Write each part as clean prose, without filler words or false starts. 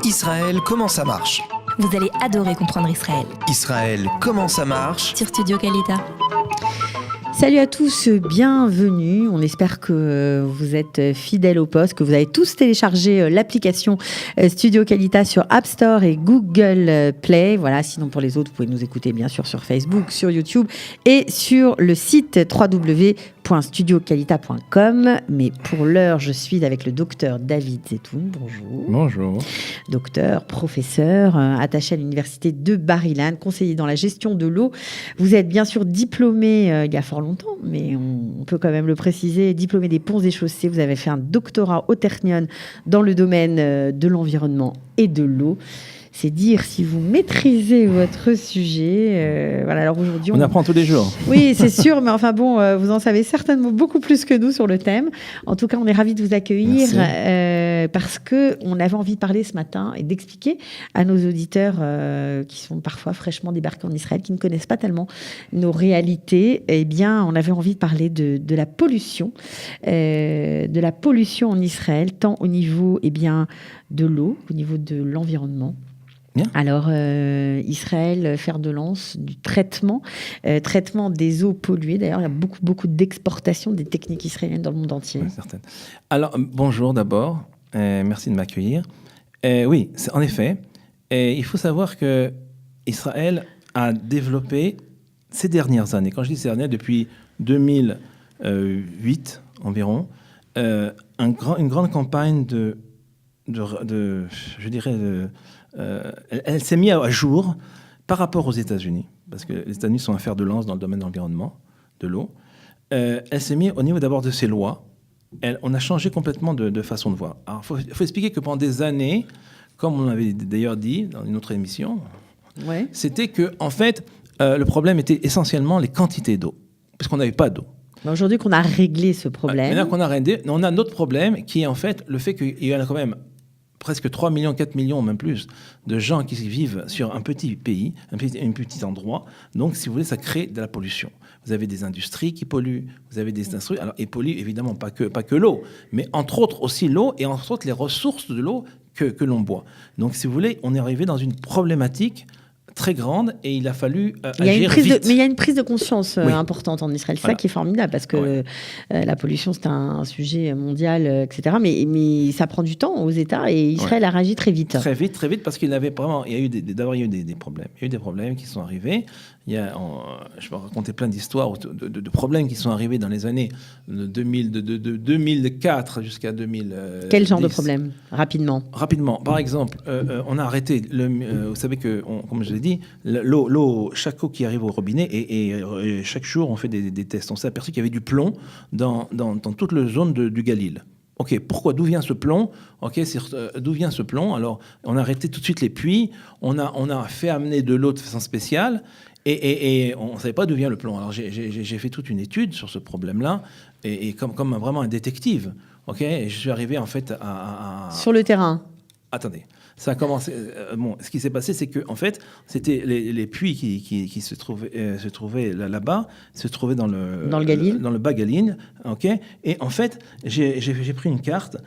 Israël, comment ça marche ? Vous allez adorer comprendre Israël. Israël, comment ça marche ? Sur Studio Kalita. Salut à tous, bienvenue. On espère que vous êtes fidèles au poste, que vous avez tous téléchargé l'application Studio Kalita sur App Store et Google Play. Voilà, sinon pour les autres, vous pouvez nous écouter bien sûr sur Facebook, sur YouTube et sur le site www.studiokalita.com. Mais pour l'heure, je suis avec le docteur David Zetoun. Bonjour. Bonjour. Docteur, professeur, attaché à l'université de Bar-Ilan, conseiller dans la gestion de l'eau. Vous êtes bien sûr diplômé il y a fort longtemps, mais on peut quand même le préciser, diplômé des ponts et chaussées. Vous avez fait un doctorat au Technion dans le domaine de l'environnement et de l'eau. C'est dire si vous maîtrisez votre sujet. Voilà, alors aujourd'hui, on apprend tous les jours. Oui, c'est sûr, mais enfin bon, vous en savez certainement beaucoup plus que nous sur le thème. En tout cas, on est ravis de vous accueillir parce qu'on avait envie de parler ce matin et d'expliquer à nos auditeurs qui sont parfois fraîchement débarqués en Israël, qui ne connaissent pas tellement nos réalités. Eh bien, on avait envie de parler de la pollution en Israël, tant au niveau de l'eau qu'au niveau de l'environnement. Bien. Alors, Israël, fer de lance du traitement des eaux polluées. D'ailleurs, il y a beaucoup d'exportation des techniques israéliennes dans le monde entier. Oui, certaines. Alors, bonjour d'abord. Merci de m'accueillir. Oui, en effet, il faut savoir que Israël a développé ces dernières années, quand je dis ces dernières, depuis 2008 environ, une grande campagne elle s'est mise à jour par rapport aux États-Unis, parce que les États-Unis sont un fer de lance dans le domaine de l'environnement, de l'eau. Elle s'est mise au niveau d'abord de ces lois. On a changé complètement de façon de voir. Alors, il faut expliquer que pendant des années, comme on l'avait d'ailleurs dit dans une autre émission, c'était que, en fait, le problème était essentiellement les quantités d'eau, parce qu'on n'avait pas d'eau. Aujourd'hui qu'on a réglé ce problème. Maintenant qu'on a réglé, on a un autre problème qui est en fait le fait qu'il y en a quand même presque 3 millions, 4 millions, même plus, de gens qui vivent sur un petit pays, un petit endroit. Donc, si vous voulez, ça crée de la pollution. Vous avez des industries qui polluent, vous avez des industries, alors, et polluent évidemment pas que l'eau, mais entre autres aussi l'eau et entre autres les ressources de l'eau que l'on boit. Donc, si vous voulez, on est arrivé dans une problématique très grande et il a fallu agir vite. Mais il y a une prise de conscience importante en Israël. C'est ça qui est formidable parce que la pollution, c'est un sujet mondial, etc. Mais ça prend du temps aux États et Israël a réagi très vite. Très vite parce qu'il y a eu des problèmes. Il y a eu des problèmes qui sont arrivés. Je peux raconter plein d'histoires de problèmes qui sont arrivés dans les années de 2004 jusqu'à 2000. Quel genre de problème ? Rapidement. Par exemple, on a arrêté, vous savez que, comme je l'ai dit, l'eau, chaque eau qui arrive au robinet, et chaque jour on fait des tests. On s'est aperçu qu'il y avait du plomb dans toute la zone du Galil. Ok, pourquoi ? D'où vient ce plomb ? D'où vient ce plomb ? Alors, on a arrêté tout de suite les puits, on a fait amener de l'eau de façon spéciale, et on ne savait pas d'où vient le plomb. Alors, j'ai fait toute une étude sur ce problème-là, et comme vraiment un détective. Ok, et je suis arrivé en fait à... Sur le terrain. Attendez. Ça a commencé. Ce qui s'est passé, c'est que en fait, c'était les puits qui se trouvaient là-bas, se trouvaient dans le Galil, dans le bas Galil, ok. Et en fait, j'ai pris une carte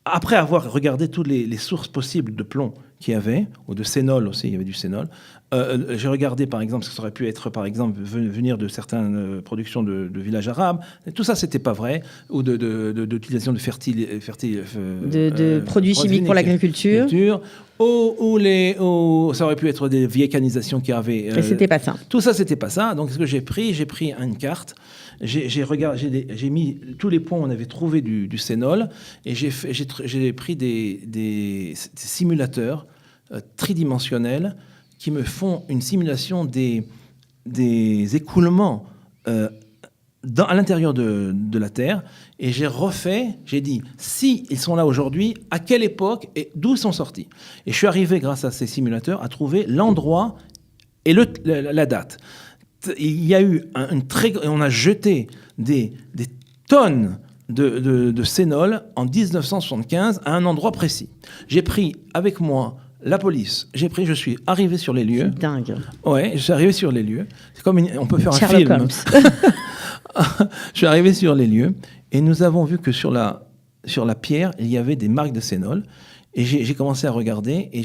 après avoir regardé toutes les sources possibles de plomb qu'il y avait, ou de sénol aussi, il y avait du sénol. J'ai regardé, par exemple, ce que ça aurait pu être, par exemple, venir de certaines productions de villages arabes. Et tout ça, c'était pas vrai. Ou d'utilisation de produits chimiques pour l'agriculture. Ou ça aurait pu être des vieilles canalisations qui avaient... Mais c'était pas ça. Tout ça, c'était pas ça. Donc, ce que j'ai pris une carte. J'ai mis tous les points où on avait trouvé du sénol. Et j'ai pris des simulateurs tridimensionnels qui me font une simulation des écoulements à l'intérieur de la Terre. Et j'ai dit, si ils sont là aujourd'hui, à quelle époque et d'où ils sont sortis. Et je suis arrivé, grâce à ces simulateurs, à trouver l'endroit et la date. Il y a eu on a jeté des tonnes de sénol en 1975 à un endroit précis. J'ai pris avec moi la police. Je suis arrivé sur les lieux. C'est dingue. Ouais, je suis arrivé sur les lieux. C'est comme on peut faire Sherlock un film. Je suis arrivé sur les lieux et nous avons vu que sur la sur la pierre, il y avait des marques de sénol. Et j'ai commencé à regarder et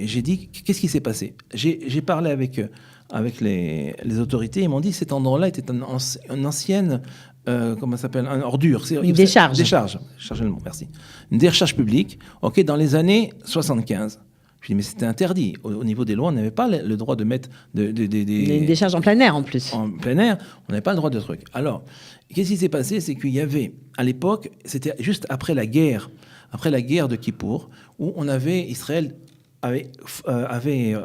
j'ai dit, qu'est-ce qui s'est passé? J'ai parlé avec les autorités. Ils m'ont dit que cet endroit-là était une ancienne, comment ça s'appelle, une ordure. Une décharge. Décharge. Chargez le mot, merci. Une décharge publique, ok, dans les années 75. Je dis, mais c'était interdit. Au niveau des lois, on n'avait pas le droit de mettre Une décharge en plein air en plus. En plein air, on n'avait pas le droit de truc. Alors, qu'est-ce qui s'est passé? C'est qu'il y avait, à l'époque, c'était juste après la guerre de Kippour, où Israël avait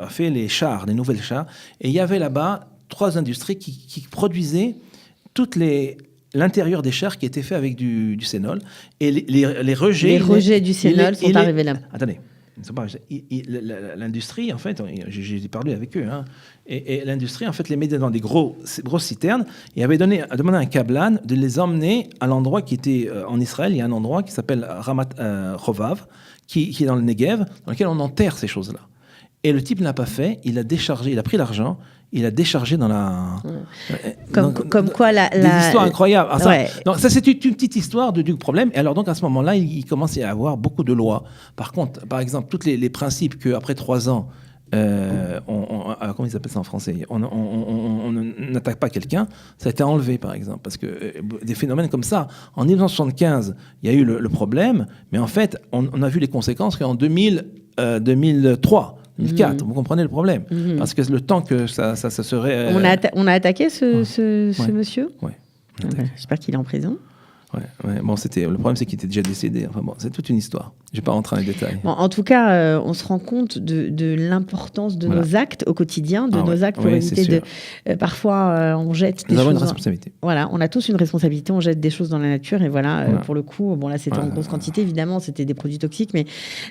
fait les chars, les nouvelles chars, et il y avait là-bas 3 industries qui produisaient l'intérieur des chars qui était fait avec du sénol, et les rejets... Les rejets du sénol sont arrivés là. Attendez. L'industrie, en fait, j'ai parlé avec eux, hein, et l'industrie, en fait, les mettait dans des grosses citernes et avait demandé à un kablan de les emmener à l'endroit qui était en Israël. Il y a un endroit qui s'appelle Ramat Chovav, qui est dans le Negev, dans lequel on enterre ces choses-là. Et le type n'a pas fait, il a déchargé, il a pris l'argent, il a déchargé dans la... Comme quoi la... Des histoires incroyables. Alors, ouais. Donc ça, c'est une petite histoire du problème. Et alors donc à ce moment-là, il commence à y avoir beaucoup de lois. Par contre, par exemple, tous les principes qu'après 3 ans, comment ils appellent ça en français, on n'attaque pas quelqu'un, ça a été enlevé par exemple. Parce que des phénomènes comme ça, en 1975, il y a eu le problème, mais en fait, on a vu les conséquences qu'en 2003, 2004, vous comprenez le problème. Parce que le temps que ça serait... On a attaqué ce monsieur. Oui. J'espère qu'il est en prison. Ouais. Bon, le problème, c'est qu'il était déjà décédé. Enfin bon, c'est toute une histoire. Je ne vais pas rentrer dans les détails. Bon, en tout cas, on se rend compte de l'importance de nos actes au quotidien, nos actes pour éviter de... parfois, on jette des choses... Nous avons une responsabilité. Voilà, on a tous une responsabilité, on jette des choses dans la nature et voilà. Pour le coup, bon là, c'était en grosse quantité, évidemment, c'était des produits toxiques, mais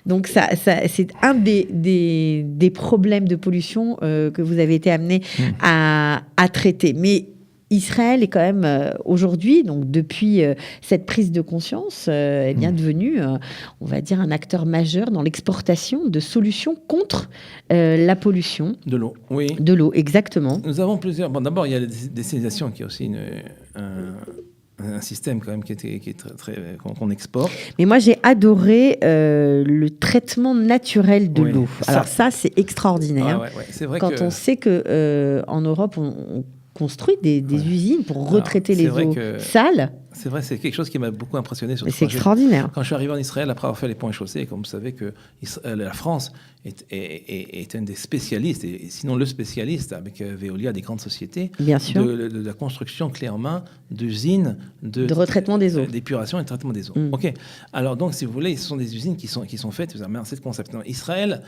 donc ça c'est un des problèmes de pollution que vous avez été amené à traiter. Mais Israël est quand même aujourd'hui, donc depuis cette prise de conscience, est bien devenu, on va dire, un acteur majeur dans l'exportation de solutions contre la pollution. De l'eau, oui. De l'eau, exactement. Nous avons plusieurs... Bon, d'abord, il y a la désalinisation qui est aussi un système quand même qui est très qu'on exporte. Mais moi, j'ai adoré le traitement naturel de l'eau. Alors ça, c'est extraordinaire. C'est vrai quand on sait qu'en Europe, on construit des usines pour retraiter les eaux sales. C'est vrai, c'est quelque chose qui m'a beaucoup impressionné. C'est extraordinaire. Quand je suis arrivé en Israël, après avoir fait les ponts et chaussées, comme vous savez que la France est un des spécialistes, et sinon le spécialiste, avec Veolia, des grandes sociétés, bien sûr, de la construction clé en main d'usines de retraitement des eaux. D'épuration et de traitement des eaux. OK. Alors donc, si vous voulez, ce sont des usines qui sont faites, c'est ce concept. Non, Israël...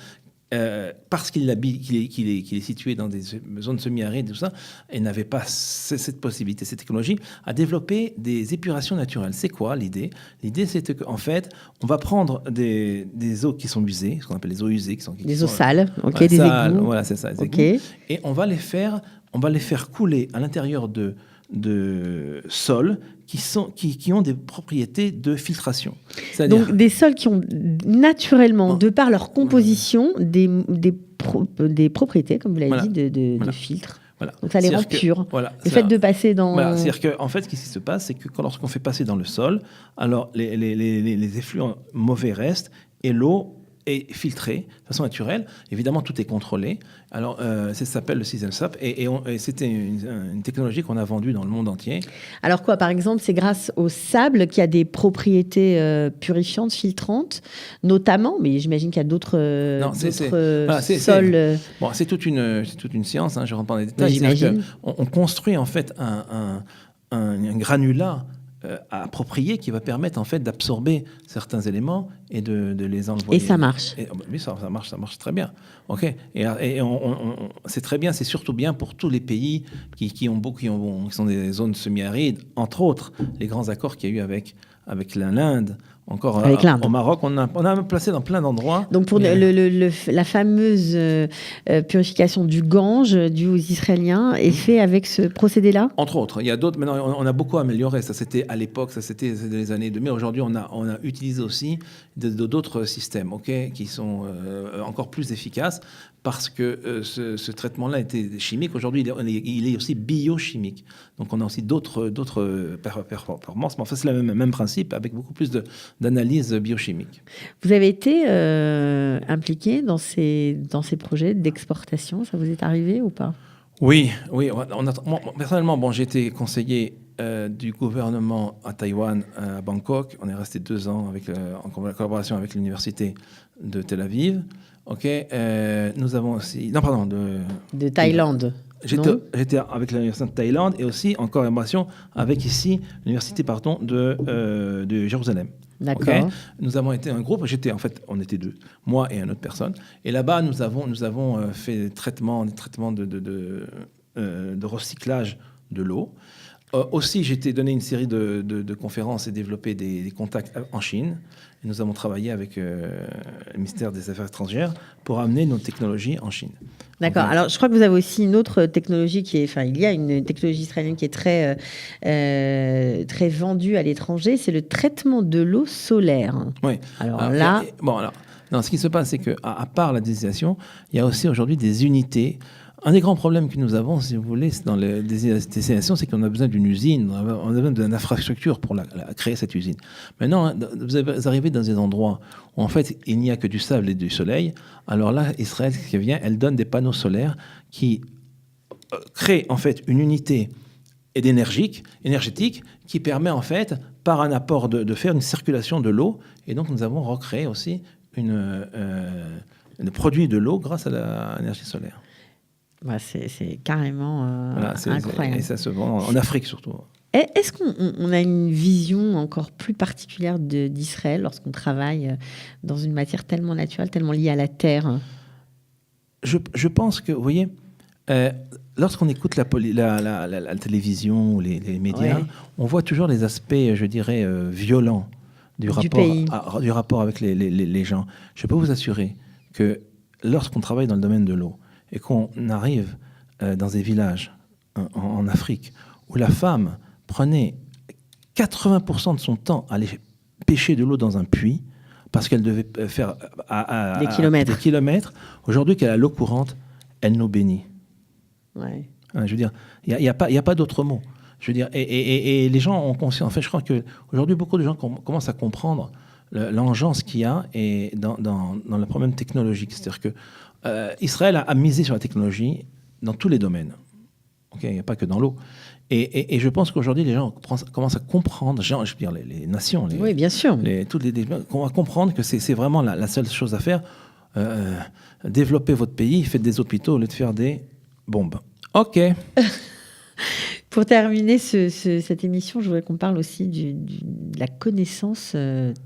parce qu'il est situé dans des zones semi-arides, tout ça, et n'avait pas cette possibilité, cette technologie, à développer des épurations naturelles. C'est quoi l'idée? L'idée, c'est qu'en fait, on va prendre des eaux qui sont usées, ce qu'on appelle les eaux usées, des eaux sales, voilà, des égouts. Voilà, c'est ça, des égouts. Et on va les faire couler à l'intérieur de sols qui ont des propriétés de filtration. Donc des sols qui ont naturellement, de par leur composition, des propriétés, comme vous l'avez dit, de filtres. Voilà. Donc ça les rend purs. Le fait de passer dans... C'est-à-dire qu'en fait, ce qui se passe, c'est que lorsqu'on fait passer dans le sol, alors les effluents mauvais restent et l'eau est filtrée de façon naturelle. Évidemment, tout est contrôlé. Alors, ça s'appelle le Season Sap et c'était une technologie qu'on a vendue dans le monde entier. Alors quoi, par exemple, c'est grâce au sable qui a des propriétés purifiantes, filtrantes, notamment, mais j'imagine qu'il y a d'autres sols... Bon, c'est toute une science, hein, je ne rentre pas dans les détails. J'imagine. On construit en fait un granulat approprié qui va permettre en fait d'absorber certains éléments et de les envoyer. Et ça marche. Oui, ça marche très bien. Ok. Et c'est très bien. C'est surtout bien pour tous les pays qui sont des zones semi-arides, entre autres les grands accords qu'il y a eu avec l'Inde Encore Avec l'Inde. au Maroc, on a placé dans plein d'endroits. Donc pour la fameuse purification du Gange due aux Israéliens est fait avec ce procédé-là. Entre autres, il y a d'autres. Maintenant, on a beaucoup amélioré. Ça, c'était à l'époque, ça c'était dans les années 2000. Aujourd'hui, on a utilisé aussi d'autres systèmes, qui sont encore plus efficaces parce que ce traitement-là était chimique. Aujourd'hui, il est aussi biochimique. Donc, on a aussi d'autres performances. Mais enfin, c'est le même principe avec beaucoup plus d'analyse biochimique. Vous avez été impliqué dans ces projets d'exportation. Ça vous est arrivé ou pas? Oui. Moi, personnellement, j'ai été conseiller du gouvernement à Taïwan, à Bangkok. On est resté 2 ans en collaboration avec l'université de Tel Aviv. Nous avons aussi... Non, pardon. De Thaïlande. J'étais avec l'université de Thaïlande et aussi en collaboration avec ici l'université de Jérusalem. D'accord. Nous avons été un groupe. On était 2, moi et une autre personne. Et là-bas, nous avons fait des traitements de recyclage de l'eau. Aussi, j'ai été donné une série de conférences et développé des contacts en Chine. Et nous avons travaillé avec le ministère des Affaires étrangères pour amener nos technologies en Chine. D'accord. Alors, je crois que vous avez aussi une autre technologie il y a une technologie israélienne qui est très vendue à l'étranger. C'est le traitement de l'eau solaire. Oui. Ce qui se passe, c'est qu'à part la déstination, il y a aussi aujourd'hui des unités. Un des grands problèmes que nous avons, si vous voulez, dans les destinations, c'est qu'on a besoin d'une usine, on a besoin d'une infrastructure pour créer cette usine. Maintenant, vous arrivez dans des endroits où, en fait, il n'y a que du sable et du soleil. Alors là, Israël, ce qui vient, elle donne des panneaux solaires qui créent, en fait, une unité énergétique qui permet, en fait, par un apport de faire une circulation de l'eau. Et donc, nous avons recréé aussi le produit de l'eau grâce à l'énergie solaire. C'est carrément incroyable. Et ça se vend en Afrique surtout. Est-ce qu'on a une vision encore plus particulière d'Israël lorsqu'on travaille dans une matière tellement naturelle, tellement liée à la terre? Je pense que, vous voyez, lorsqu'on écoute la télévision ou les médias, on voit toujours les aspects, je dirais, violents du rapport avec les gens. Je peux vous assurer que lorsqu'on travaille dans le domaine de l'eau, et qu'on arrive dans des villages en Afrique où la femme prenait 80% de son temps à aller pêcher de l'eau dans un puits parce qu'elle devait faire des kilomètres. Aujourd'hui, qu'elle a l'eau courante, elle nous bénit. Ouais. Je veux dire, il n'y a pas d'autre mot. Je veux dire, et les gens ont conscience. En fait, je crois qu'aujourd'hui, beaucoup de gens commencent à comprendre l'engeance qu'il y a dans le problème technologique. C'est-à-dire que Israël a misé sur la technologie dans tous les domaines. Il n'y a pas que dans l'eau. Et je pense qu'aujourd'hui, les gens commencent à comprendre, je veux dire, les nations, oui, bien sûr. qu'on va comprendre que c'est vraiment la seule chose à faire. Développer votre pays, faites des hôpitaux au lieu de faire des bombes. OK. Pour terminer cette émission, je voudrais qu'on parle aussi de la connaissance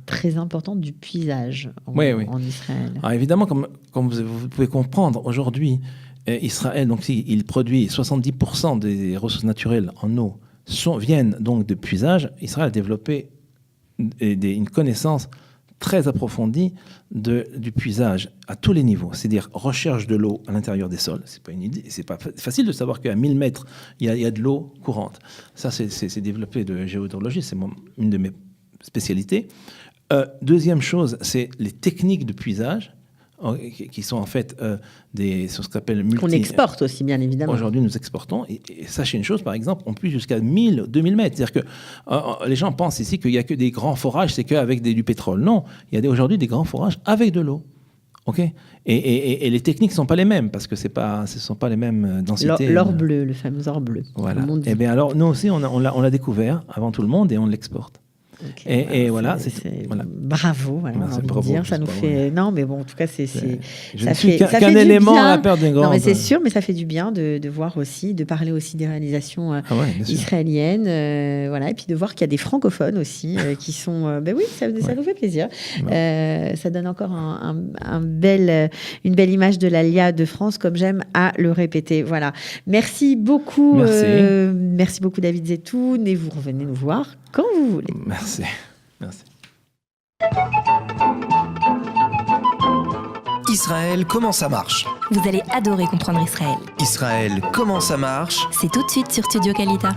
très importante du puisage en Israël. Alors évidemment, comme vous pouvez comprendre, aujourd'hui, Israël, donc, il produit 70% des ressources naturelles en eau viennent donc de puisage. Israël a développé une connaissance très approfondie du puisage à tous les niveaux, c'est-à-dire recherche de l'eau à l'intérieur des sols. C'est pas une idée, c'est pas facile de savoir qu'à 1000 mètres il y a de l'eau courante. Ça, c'est développé de géohydrologie, c'est une de mes spécialités. Deuxième chose, c'est les techniques de puisage qui sont en fait ce qu'on appelle qu'on exporte aussi, bien évidemment. Aujourd'hui, nous exportons. Et sachez une chose, par exemple, on puise jusqu'à 1000, 2000 mètres. C'est-à-dire que les gens pensent ici qu'il n'y a que des grands forages, c'est qu'avec du pétrole. Non, il y a aujourd'hui des grands forages avec de l'eau. Et les techniques ne sont pas les mêmes, parce que ce ne sont pas les mêmes densités. L'or bleu, le fameux or bleu. Voilà. Et bien alors, nous aussi, on l'a découvert avant tout le monde et on l'exporte. Okay, et voilà, voilà. Bravo, voilà, merci, on dire, ça nous fait. Non, mais bon, en tout cas, je ne suis qu'un élément à la perte d'une grande. Non, mais c'est sûr, mais ça fait du bien de voir aussi, de parler aussi des réalisations israéliennes, voilà, et puis de voir qu'il y a des francophones aussi qui sont. Ben oui, ça nous fait plaisir. Ça donne encore une belle image de l'Alia de France, comme j'aime à le répéter. Voilà. Merci beaucoup. Merci beaucoup, David Zetoun, et vous revenez nous voir quand vous voulez. Merci. Israël, comment ça marche? Vous allez adorer comprendre Israël. Israël, comment ça marche? C'est tout de suite sur Studio Kalita.